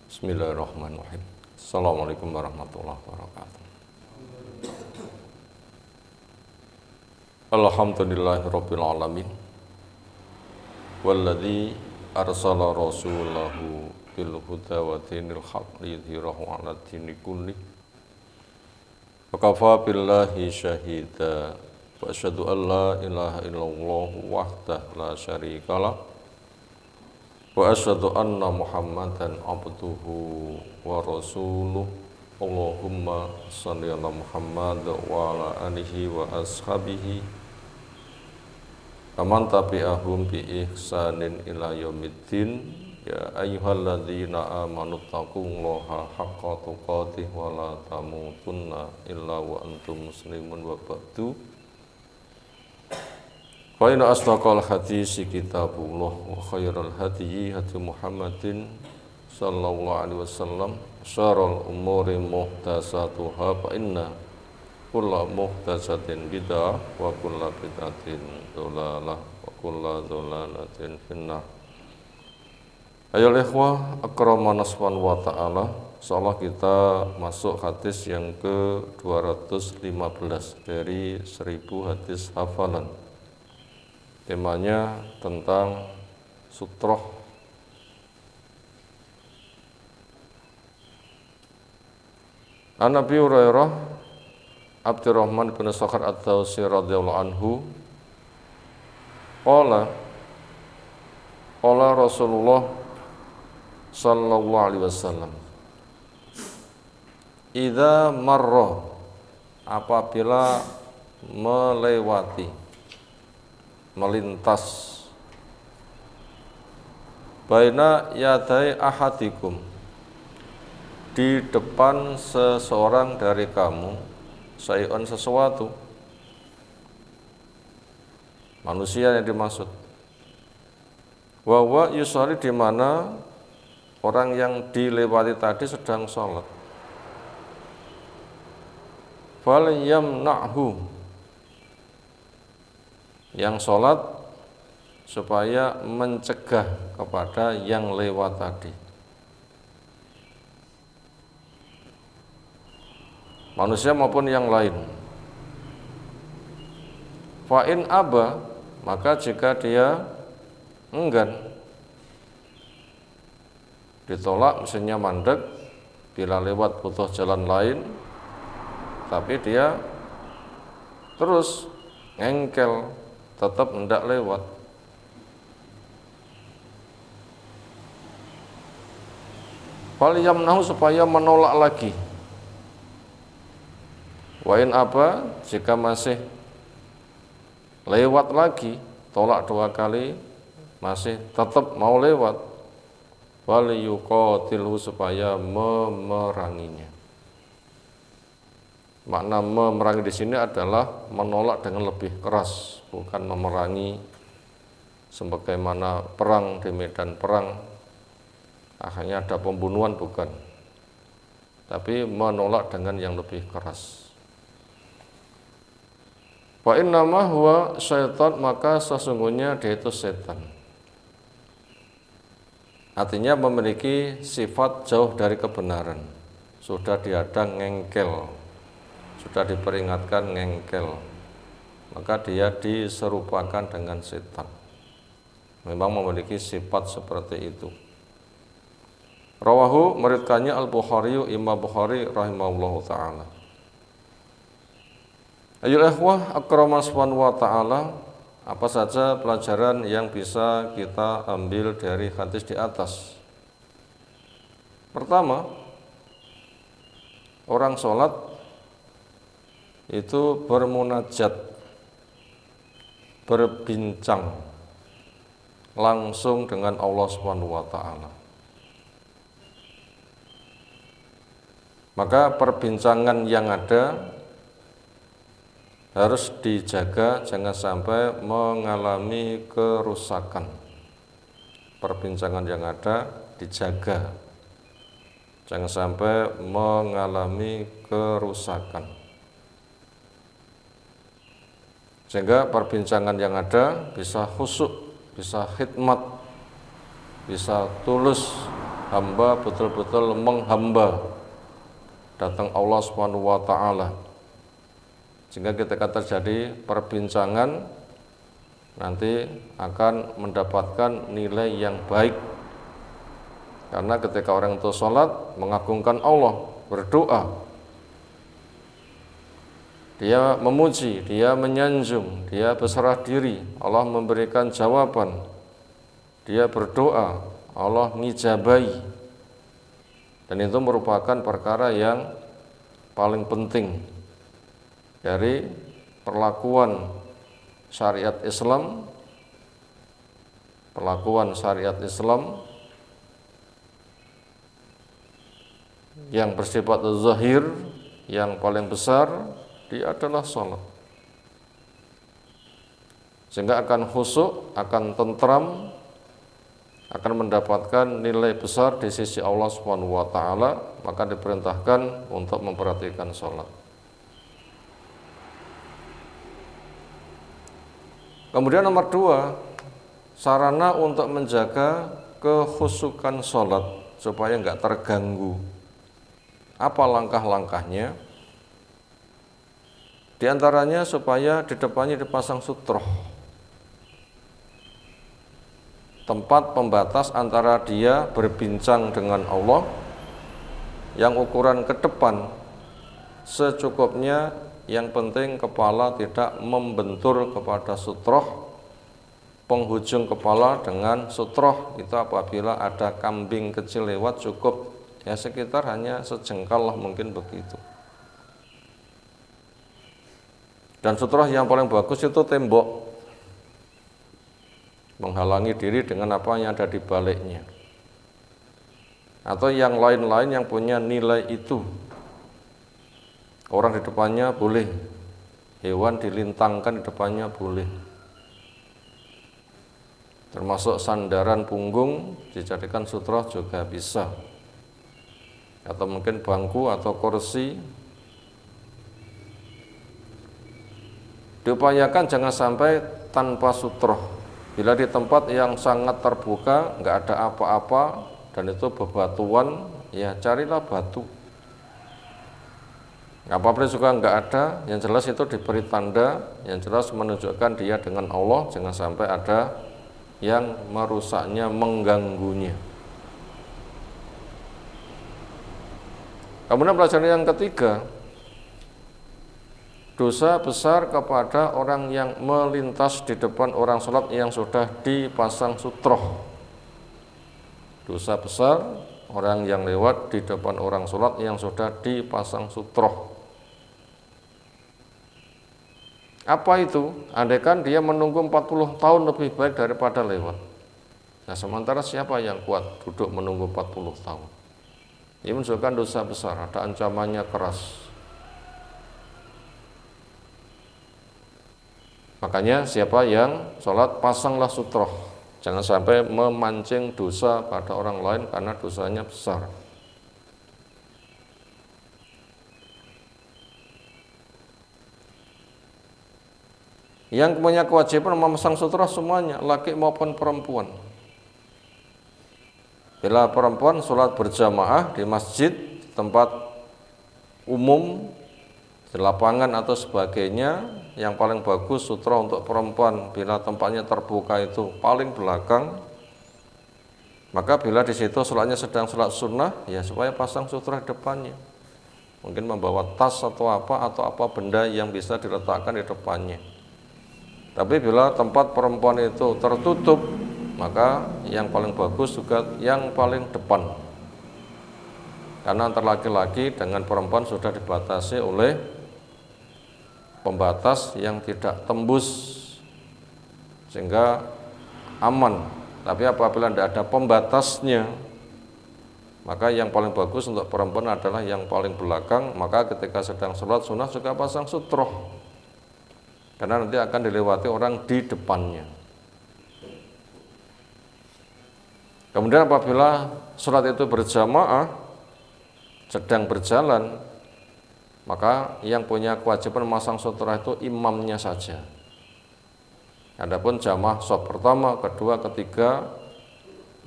Bismillahirrahmanirrahim. Assalamualaikum warahmatullahi wabarakatuh. Alhamdulillahirabbil alamin. Walladzi arsala rasulahu bil huda wa dinil haqq liyudhhirahu 'ala dini kulli. Wa kafa billahi syahida. Wa asyhadu an la ilaha illallah wahdahu la syarikalah. Wa asyhadu anna Muhammadan abduhu wa rasuluh. Allahumma shalli ala Muhammad wa ala alihi wa ashabihi aman tabi'ahum bi ihsanin ila yaumiddin. Ya ayyuhalladzina amanu taqullaha haqqa tuqatih wa la tamutunna illa wa antum muslimun wa ba'du. Wa inna asdaqal hadisi kitabullah wa khairal hadyi hadi Muhammadin sallallahu alaihi wasallam. Syarrul umuri muhdatsatuha fa inna kulla muhdatsatin bid'ah wa kulla bid'atin dhalalah wa kulla dhalalatin finnar. Ayo ikhwah akramana wa ta'ala. Insyaallah kita masuk hadis yang ke-215 dari 1000 hadis hafalan. Temanya tentang sutroh. An Abi Hurairah Abdurrahman bin Sakhar ad-Dawsi radhiyallahu anhu qala Rasulullah sallallahu alaihi wasallam, idza marra, apabila melewati, melintas, baina yadai ahadikum, di depan seseorang dari kamu, syai'un, sesuatu, manusia yang dimaksud, wa huwa yusalli, di mana orang yang dilewati tadi sedang sholat, fal yamna'hu, yang sholat supaya mencegah kepada yang lewat tadi, manusia maupun yang lain. Fa in aba, maka jika dia enggan, ditolak, misalnya mandek, bila lewat butuh jalan lain, tapi dia terus ngengkel, tetap hendak lewat, fal yamnahu, supaya menolak lagi. Wa in apa, jika masih lewat lagi, tolak 2 kali, masih tetap mau lewat, wal yuqatilhu, supaya memeranginya. Makna memerangi di sini adalah menolak dengan lebih keras, bukan memerangi sebagaimana perang di medan perang, akhirnya ada pembunuhan, bukan, tapi menolak dengan yang lebih keras. Wa innama huwa syaitan, maka sesungguhnya dia itu setan. Artinya memiliki sifat jauh dari kebenaran. Sudah dihadang ngengkel, sudah diperingatkan ngengkel, maka dia diserupakan dengan setan. Memang memiliki sifat seperti itu. Rawahu, meriwayatkannya Al-Bukhari, Imam Bukhari rahimahullahu ta'ala. Ayyul ikhwah akraman subhanahu wa ta'ala, apa saja pelajaran yang bisa kita ambil dari hadis di atas? Pertama, orang sholat itu bermunajat, berbincang langsung dengan Allah Subhanahu wa ta'ala. Maka perbincangan yang ada harus dijaga, jangan sampai mengalami kerusakan. Perbincangan yang ada dijaga, jangan sampai mengalami kerusakan, sehingga perbincangan yang ada bisa khusyuk, bisa khidmat, bisa tulus hamba betul-betul menghamba datang Allah Subhanahu wa taala. Sehingga ketika terjadi perbincangan nanti akan mendapatkan nilai yang baik. Karena ketika orang itu sholat mengagungkan Allah, berdoa, dia memuji, dia menyanjung, dia berserah diri, Allah memberikan jawaban. Dia berdoa, Allah ngijabai. Dan itu merupakan perkara yang paling penting dari perlakuan syariat Islam. Perlakuan syariat Islam yang bersifat zahir, yang paling besar dia adalah sholat. Sehingga akan khusyuk, akan tentram, akan mendapatkan nilai besar di sisi Allah Subhanahu wa taala, maka diperintahkan untuk memperhatikan sholat. Kemudian nomor 2, sarana untuk menjaga kekhusyukan sholat supaya enggak terganggu. Apa langkah-langkahnya? Di antaranya supaya di depannya dipasang sutroh, tempat pembatas antara dia berbincang dengan Allah, yang ukuran ke depan secukupnya, yang penting kepala tidak membentur kepada sutroh, penghujung kepala dengan sutroh itu apabila ada kambing kecil lewat cukup ya sekitar hanya sejengkal lah, mungkin begitu. Dan sutroh yang paling bagus itu tembok, menghalangi diri dengan apa yang ada di baliknya, atau yang lain-lain yang punya nilai itu. Orang di depannya boleh, hewan dilintangkan di depannya boleh, termasuk sandaran punggung dijadikan sutroh juga bisa, atau mungkin bangku atau kursi. Diupayakan jangan sampai tanpa sutroh. Bila di tempat yang sangat terbuka, nggak ada apa-apa, dan itu bebatuan, ya carilah batu. Apa-apa juga nggak ada, yang jelas itu diberi tanda, yang jelas menunjukkan dia dengan Allah, jangan sampai ada yang merusaknya, mengganggunya. Kemudian pelajaran yang ketiga, dosa besar kepada orang yang melintas di depan orang sholat yang sudah dipasang sutroh. Dosa besar orang yang lewat di depan orang sholat yang sudah dipasang sutroh. Apa itu? Andaikan dia menunggu 40 tahun lebih baik daripada lewat. Nah, sementara siapa yang kuat duduk menunggu 40 tahun? Ini menunjukkan dosa besar, ada ancamannya keras. Makanya siapa yang sholat pasanglah sutroh, jangan sampai memancing dosa pada orang lain karena dosanya besar. Yang punya kewajiban memasang sutroh semuanya, laki maupun perempuan. Bila perempuan sholat berjamaah di masjid, tempat umum, di lapangan atau sebagainya, yang paling bagus sutroh untuk perempuan bila tempatnya terbuka itu paling belakang. Maka bila di situ sholatnya sedang sholat sunnah, ya supaya pasang sutroh di depannya. Mungkin membawa tas atau apa benda yang bisa diletakkan di depannya. Tapi bila tempat perempuan itu tertutup, maka yang paling bagus juga yang paling depan. Karena antara laki-laki dengan perempuan sudah dibatasi oleh pembatas yang tidak tembus, sehingga aman. Tapi apabila tidak ada pembatasnya, maka yang paling bagus untuk perempuan adalah yang paling belakang. Maka ketika sedang sholat sunnah juga pasang sutroh, karena nanti akan dilewati orang di depannya. Kemudian apabila sholat itu berjamaah, sedang berjalan, maka yang punya kewajiban memasang sutroh itu imamnya saja. Adapun jamaah shaf pertama, kedua, ketiga,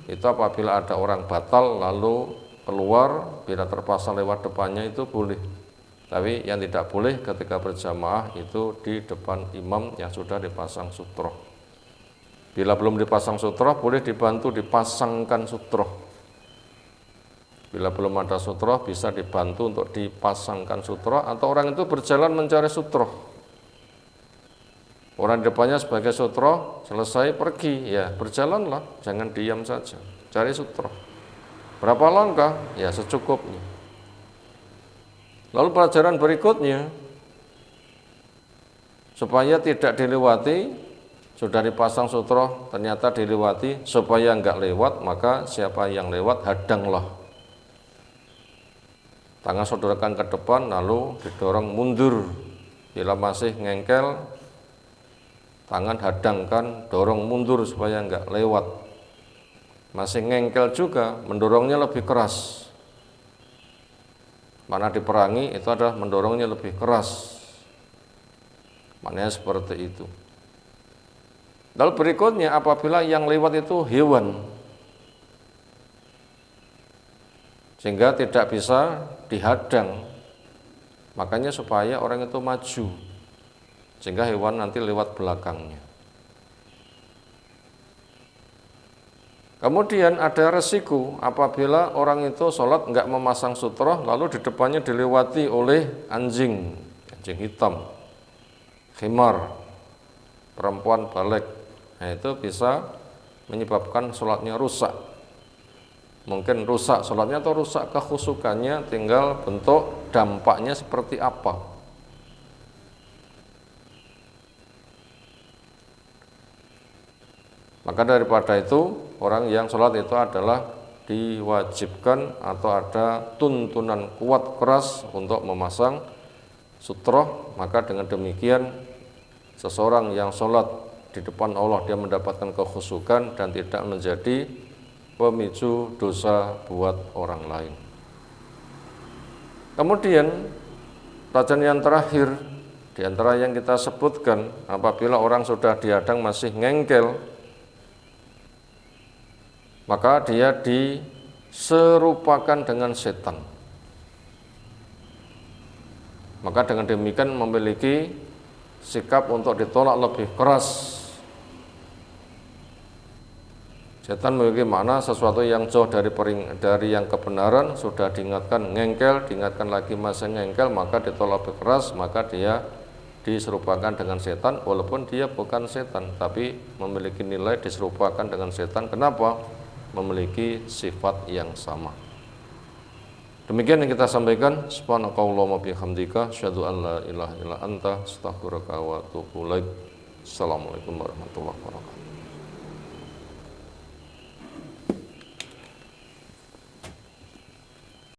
itu apabila ada orang batal lalu keluar, bila terpasang lewat depannya itu boleh. Tapi yang tidak boleh ketika berjamaah itu di depan imam yang sudah dipasang sutroh. Bila belum dipasang sutroh, boleh dibantu dipasangkan sutroh. Bila belum ada sutroh, bisa dibantu untuk dipasangkan sutroh, atau orang itu berjalan mencari sutroh. Orang di depannya sebagai sutroh, selesai pergi, ya berjalanlah, jangan diam saja, cari sutroh. Berapa langkah? Ya secukupnya. Lalu pelajaran berikutnya, supaya tidak dilewati, sudah dipasang sutroh, ternyata dilewati, supaya enggak lewat, maka siapa yang lewat hadanglah. Tangan sodorkan ke depan, lalu didorong mundur. Bila masih ngengkel, tangan hadangkan, dorong mundur supaya enggak lewat. Masih ngengkel juga, mendorongnya lebih keras. Mana diperangi itu adalah mendorongnya lebih keras. Maknanya seperti itu. Lalu berikutnya, apabila yang lewat itu hewan, sehingga tidak bisa dihadang, makanya supaya orang itu maju, sehingga hewan nanti lewat belakangnya. Kemudian ada resiko apabila orang itu sholat enggak memasang sutroh, lalu di depannya dilewati oleh anjing hitam, khimar, perempuan balik. Nah, itu bisa menyebabkan sholatnya rusak. Mungkin rusak sholatnya atau rusak kekhusukannya, tinggal bentuk dampaknya seperti apa. Maka daripada itu, orang yang sholat itu adalah diwajibkan atau ada tuntunan kuat keras untuk memasang sutroh. Maka dengan demikian, seseorang yang sholat di depan Allah, dia mendapatkan kekhusukan dan tidak menjadi pemicu dosa buat orang lain. Kemudian, pelajaran yang terakhir, di antara yang kita sebutkan, apabila orang sudah dihadang masih ngengkel, maka dia diserupakan dengan setan. Maka dengan demikian memiliki sikap untuk ditolak lebih keras. Setan memiliki makna sesuatu yang jauh dari yang kebenaran, sudah diingatkan ngengkel, diingatkan lagi masih ngengkel, maka ditolak lebih keras, maka dia diserupakan dengan setan, walaupun dia bukan setan, tapi memiliki nilai diserupakan dengan setan. Kenapa? Memiliki sifat yang sama. Demikian yang kita sampaikan. Subhanakallahumma bihamdika, asyhadu an la ilaha illa anta, astaghfiruka wa atubu ilaik. Assalamualaikum warahmatullahi wabarakatuh.